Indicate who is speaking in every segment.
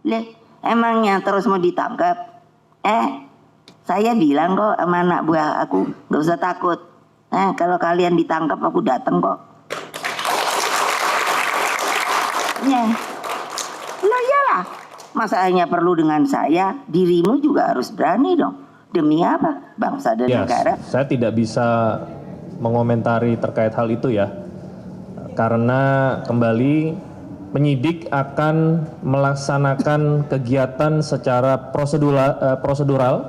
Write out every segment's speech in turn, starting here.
Speaker 1: Leh, emangnya terus mau ditangkap? Saya bilang kok sama anak buah aku, nggak usah takut. Kalau kalian ditangkap aku datang kok. Ya, lah iyalah. Masa hanya perlu dengan saya, dirimu juga harus berani dong. Demi apa? Bangsa dan negara.
Speaker 2: Saya tidak bisa mengomentari terkait hal itu ya. Karena kembali penyidik akan melaksanakan kegiatan secara prosedural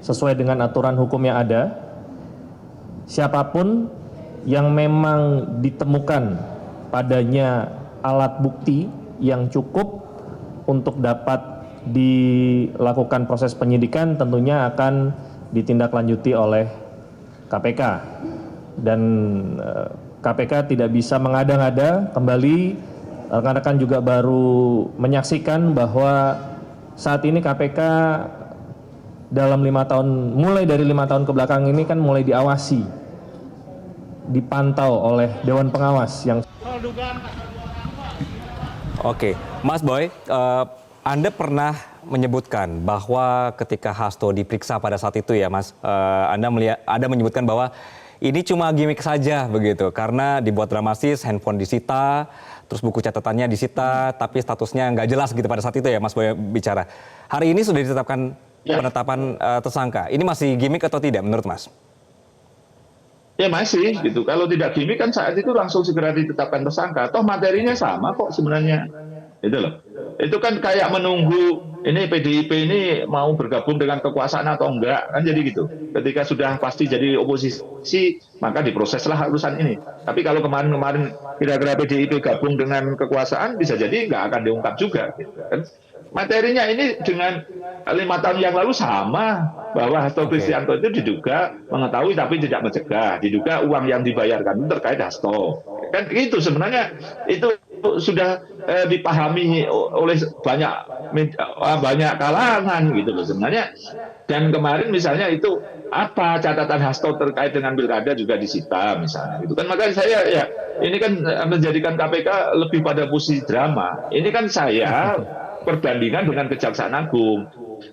Speaker 2: sesuai dengan aturan hukum yang ada. Siapapun yang memang ditemukan padanya alat bukti yang cukup untuk dapat dilakukan proses penyidikan tentunya akan ditindaklanjuti oleh KPK. Dan KPK tidak bisa mengada-ngada. Kembali rekan-rekan juga baru menyaksikan bahwa saat ini KPK dalam 5 tahun, mulai dari 5 tahun ke belakang ini kan mulai diawasi, dipantau oleh Dewan Pengawas yang...
Speaker 3: Oke, Mas Boy, Anda pernah menyebutkan bahwa ketika Hasto diperiksa pada saat itu ya Mas, Anda menyebutkan bahwa ini cuma gimmick saja begitu, karena dibuat dramatis, handphone disita, terus buku catatannya disita, tapi statusnya nggak jelas gitu pada saat itu ya Mas Boy bicara. Hari ini sudah ditetapkan penetapan tersangka. Ini masih gimmick atau tidak menurut Mas?
Speaker 4: Ya masih gitu. Kalau tidak gimmick kan saat itu langsung segera ditetapkan tersangka. Toh materinya sama kok sebenarnya. Itu loh. Itu kan kayak menunggu ini PDIP ini mau bergabung dengan kekuasaan atau enggak, kan jadi gitu. Ketika sudah pasti jadi oposisi, maka diproseslah urusan ini. Tapi kalau kemarin-kemarin kira-kira PDIP gabung dengan kekuasaan, bisa jadi nggak akan diungkap juga. Gitu kan. Materinya ini dengan 5 tahun yang lalu sama, bahwa Hasto Kristianto itu diduga mengetahui tapi tidak mencegah, diduga uang yang dibayarkan itu terkait Hasto. Kan itu sebenarnya itu sudah dipahami oleh banyak kalangan gitu loh sebenarnya. Dan kemarin misalnya itu apa catatan Hasto terkait dengan pilkada juga disita misalnya itu kan, makanya saya ya ini kan menjadikan KPK lebih pada posisi drama. Ini kan saya perbandingan dengan Kejaksaan Agung.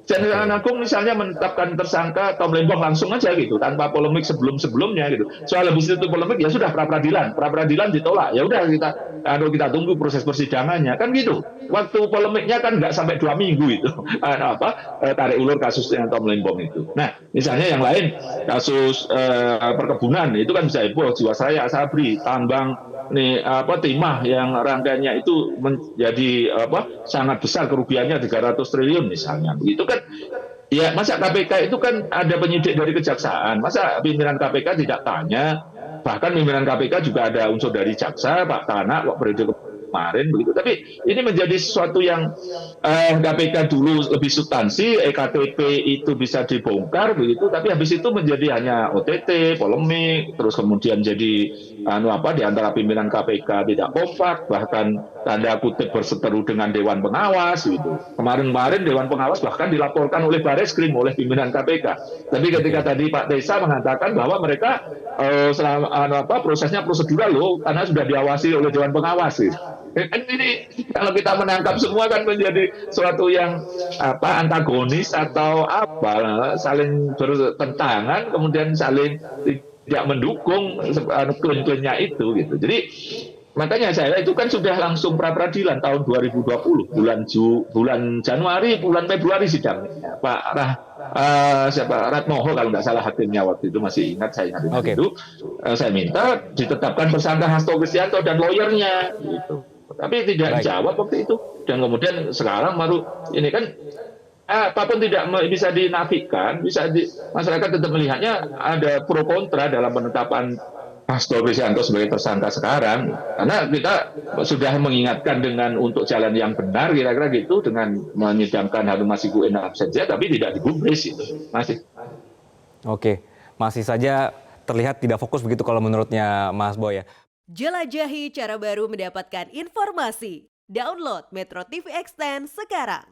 Speaker 4: Kejaksaan Agung misalnya menetapkan tersangka Tom Lembong langsung aja gitu, tanpa polemik sebelum-sebelumnya gitu. Soal habis itu polemik ya sudah pra-peradilan ditolak. Ya udah kita tunggu proses persidangannya kan gitu. Waktu polemiknya kan nggak sampai 2 minggu itu. Tarik ulur kasusnya Tom Lembong itu. Nah, misalnya yang lain kasus perkebunan itu kan bisa heboh, Jiwasraya, Sabri, tambang timah yang rangkaiannya itu menjadi sangat besar, kerugiannya 300 triliun misalnya. Begitu kan. Ya, masa KPK itu kan ada penyidik dari kejaksaan. Masa pimpinan KPK tidak tanya? Bahkan pimpinan KPK juga ada unsur dari jaksa, Pak Tanak, periode kemarin begitu. Tapi ini menjadi sesuatu yang KPK dulu lebih substansi, EKTP itu bisa dibongkar begitu, tapi habis itu menjadi hanya OTT, polemik, terus kemudian jadi di antara pimpinan KPK tidak kompak, bahkan tanda kutip berseteru dengan Dewan Pengawas gitu. Kemarin-kemarin Dewan Pengawas bahkan dilaporkan oleh Bareskrim, oleh pimpinan KPK. Tapi ketika tadi Pak Tesa mengatakan bahwa mereka prosesnya prosedural loh, karena sudah diawasi oleh Dewan Pengawas gitu. Ini kalau kita menangkap semua kan menjadi suatu yang antagonis atau saling bertentangan, kemudian saling tidak mendukung klaim-klaimnya itu gitu. Jadi makanya saya itu kan sudah langsung pra-peradilan tahun 2020 bulan Januari, bulan Februari sidangnya Pak Ratmoho kalau nggak salah hakimnya waktu itu, masih ingat saya ingat itu. Saya minta ditetapkan tersangka Hasto Kristianto dan lawyernya gitu. Tapi tidak dijawab waktu itu. Dan kemudian sekarang baru ini kan apapun tidak bisa dinafikan, masyarakat tetap melihatnya ada pro kontra dalam penetapan Hasto Kristianto sebagai tersangka sekarang. Karena kita sudah mengingatkan dengan untuk jalan yang benar, kira-kira gitu, dengan menyidangkan Harun Masiku in absentia, tapi tidak digubris itu. Masih.
Speaker 3: Oke, masih saja terlihat tidak fokus begitu kalau menurutnya Mas Boy ya.
Speaker 5: Jelajahi cara baru mendapatkan informasi. Download Metro TV Extend sekarang.